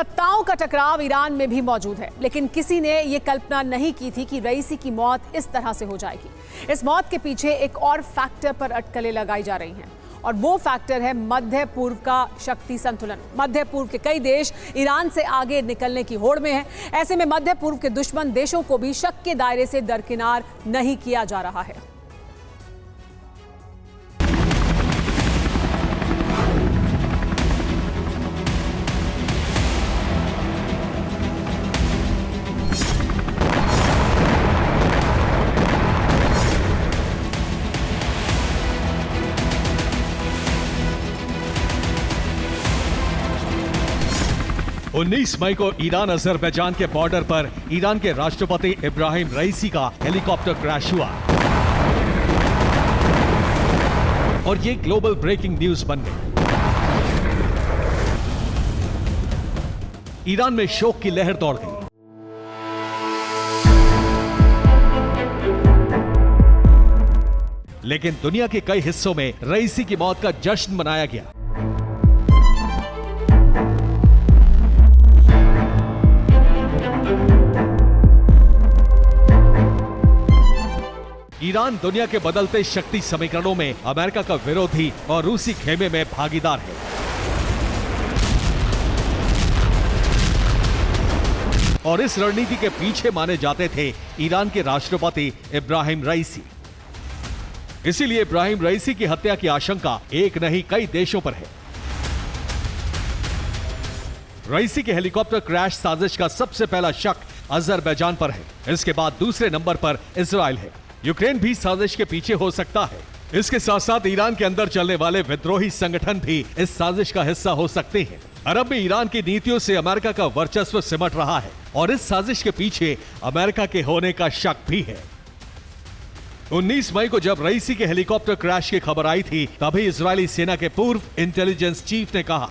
सत्ताओं का टकराव ईरान में भी मौजूद है, लेकिन किसी ने यह कल्पना नहीं की थी कि रईसी की मौत इस तरह से हो जाएगी। इस मौत के पीछे एक और फैक्टर पर अटकलें लगाई जा रही हैं और वो फैक्टर है मध्य पूर्व का शक्ति संतुलन। मध्य पूर्व के कई देश ईरान से आगे निकलने की होड़ में हैं। ऐसे में मध्य पूर्व के दुश्मन देशों को भी शक के दायरे से दरकिनार नहीं किया जा रहा है। 19 मई को ईरान अजरबैजान के बॉर्डर पर ईरान के राष्ट्रपति इब्राहिम रईसी का हेलीकॉप्टर क्रैश हुआ और ये ग्लोबल ब्रेकिंग न्यूज बन गई। ईरान में शोक की लहर दौड़ गई। लेकिन दुनिया के कई हिस्सों में रईसी की मौत का जश्न मनाया गया। ईरान दुनिया के बदलते शक्ति समीकरणों में अमेरिका का विरोधी और रूसी खेमे में भागीदार है। और इस रणनीति के पीछे माने जाते थे ईरान के राष्ट्रपति इब्राहिम रईसी। इसीलिए इब्राहिम रईसी की हत्या की आशंका एक नहीं कई देशों पर है। रईसी के हेलीकॉप्टर क्रैश साजिश का सबसे पहला शक अजरबैजान पर है। इसके बाद दूसरे नंबर पर इजराइल है। यूक्रेन भी साजिश के पीछे हो सकता है। इसके साथ साथ ईरान के अंदर चलने वाले विद्रोही संगठन भी इस साजिश का हिस्सा हो सकते हैं। अरब में ईरान की नीतियों से अमेरिका का वर्चस्व सिमट रहा है और इस साजिश के पीछे अमेरिका के होने का शक भी है। 19 मई को जब रईसी के हेलीकॉप्टर क्रैश की खबर आई थी, तभी इजरायली सेना के पूर्व इंटेलिजेंस चीफ ने कहा,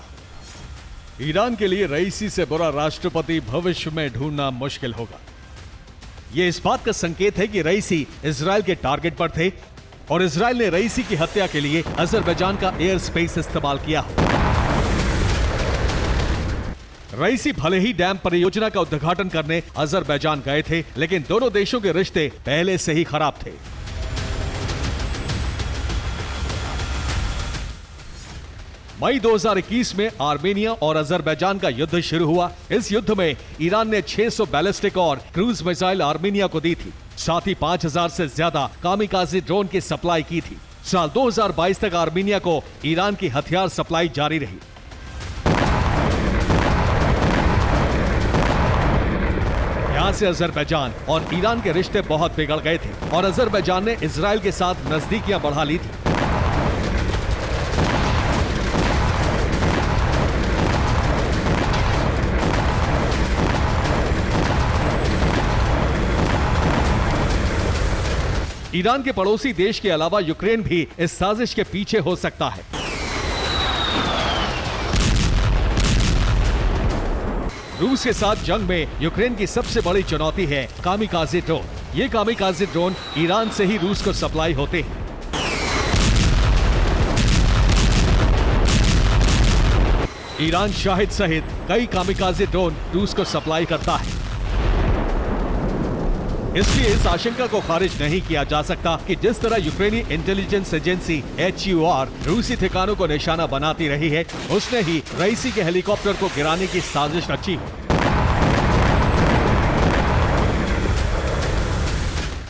ईरान के लिए रईसी से बुरा राष्ट्रपति भविष्य में ढूंढना मुश्किल होगा। यह इस बात का संकेत है कि रईसी इजराइल के टारगेट पर थे और इजराइल ने रईसी की हत्या के लिए अजरबैजान का एयर स्पेस इस्तेमाल किया। रईसी भले ही डैम परियोजना का उद्घाटन करने अजरबैजान गए थे, लेकिन दोनों देशों के रिश्ते पहले से ही खराब थे। मई 2021 में आर्मेनिया और अजरबैजान का युद्ध शुरू हुआ। इस युद्ध में ईरान ने 600 बैलिस्टिक और क्रूज मिसाइल आर्मेनिया को दी थी। साथ ही 5000 से ज्यादा कामिकाज़े ड्रोन की सप्लाई की थी। साल 2022 तक आर्मेनिया को ईरान की हथियार सप्लाई जारी रही। यहाँ से अजरबैजान और ईरान के रिश्ते बहुत बिगड़ गए थे और अजरबैजान ने इजराइल के साथ नजदीकियां बढ़ा ली थी। ईरान के पड़ोसी देश के अलावा यूक्रेन भी इस साजिश के पीछे हो सकता है। रूस के साथ जंग में यूक्रेन की सबसे बड़ी चुनौती है कामिकाज़े ड्रोन। ये कामिकाज़े ड्रोन ईरान से ही रूस को सप्लाई होते हैं। ईरान शाहिद सहित कई कामिकाज़े ड्रोन रूस को सप्लाई करता है। इसलिए इस आशंका को खारिज नहीं किया जा सकता कि जिस तरह यूक्रेनी इंटेलिजेंस एजेंसी HUR रूसी ठिकानों को निशाना बनाती रही है, उसने ही रईसी के हेलीकॉप्टर को गिराने की साजिश रची है।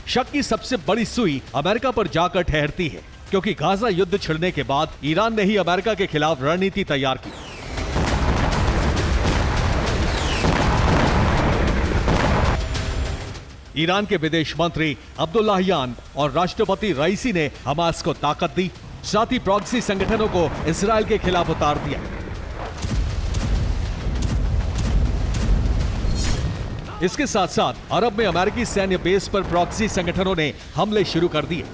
शक की सबसे बड़ी सुई अमेरिका पर जाकर ठहरती है, क्योंकि गाजा युद्ध छिड़ने के बाद ईरान ने ही अमेरिका के खिलाफ रणनीति तैयार की। ईरान के विदेश मंत्री अब्दुल्लाहियान और राष्ट्रपति रईसी ने हमास को ताकत दी, साथ ही प्रॉक्सी संगठनों को इस्राएल के खिलाफ उतार दिया। इसके साथ साथ अरब में अमेरिकी सैन्य बेस पर प्रॉक्सी संगठनों ने हमले शुरू कर दिए।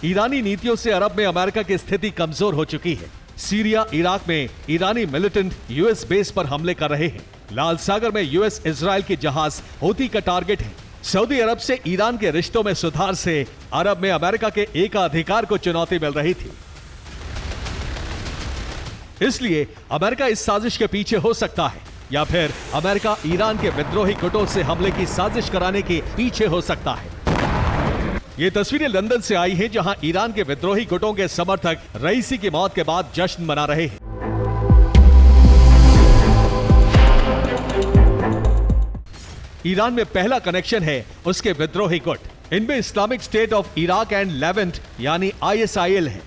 ईरानी नीतियों से अरब में अमेरिका की स्थिति कमजोर हो चुकी है। सीरिया, इराक में ईरानी मिलिटेंट यूएस बेस पर हमले कर रहे हैं। लाल सागर में यूएस इजराइल के जहाज हूती का टारगेट है। सऊदी अरब से ईरान के रिश्तों में सुधार से अरब में अमेरिका के एकाधिकार को चुनौती मिल रही थी। इसलिए अमेरिका इस साजिश के पीछे हो सकता है, या फिर अमेरिका ईरान के विद्रोही गुटों से हमले की साजिश कराने के पीछे हो सकता है। ये तस्वीरें लंदन से आई हैं, जहां ईरान के विद्रोही गुटों के समर्थक रईसी की मौत के बाद जश्न मना रहे हैं। ईरान में पहला कनेक्शन है उसके विद्रोही गुट। इनमें Islamic state of Iraq and Levant यानी ISIL है,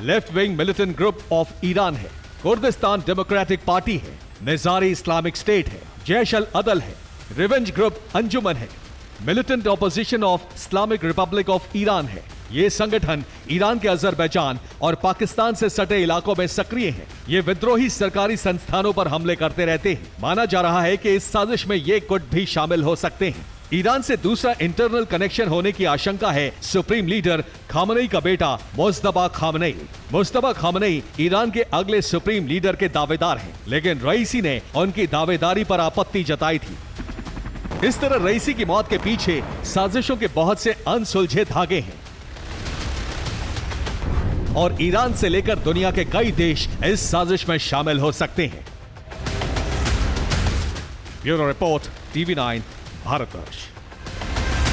left wing militant group of Iran है, कुर्दिस्तान डेमोक्रेटिक पार्टी है, निजारी इस्लामिक स्टेट है, जैश अल अदल है, रिवेंज ग्रुप अंजुमन है, militant opposition of Islamic Republic of Iran है। ये संगठन ईरान के अजरबैजान और पाकिस्तान से सटे इलाकों में सक्रिय हैं। ये विद्रोही सरकारी संस्थानों पर हमले करते रहते हैं। माना जा रहा है कि इस साजिश में ये गुट भी शामिल हो सकते हैं। ईरान से दूसरा इंटरनल कनेक्शन होने की आशंका है सुप्रीम लीडर खामनेई का बेटा Mojtaba Khamenei. Mojtaba Khamenei Iran के अगले सुप्रीम लीडर के दावेदार हैं, लेकिन रईसी ने उनकी दावेदारी पर आपत्ति जताई थी। इस तरह रईसी की मौत के पीछे साजिशों के बहुत से अनसुलझे धागे हैं और ईरान से लेकर दुनिया के कई देश इस साजिश में शामिल हो सकते हैं। Bureau report, TV9 Bharatvarsh.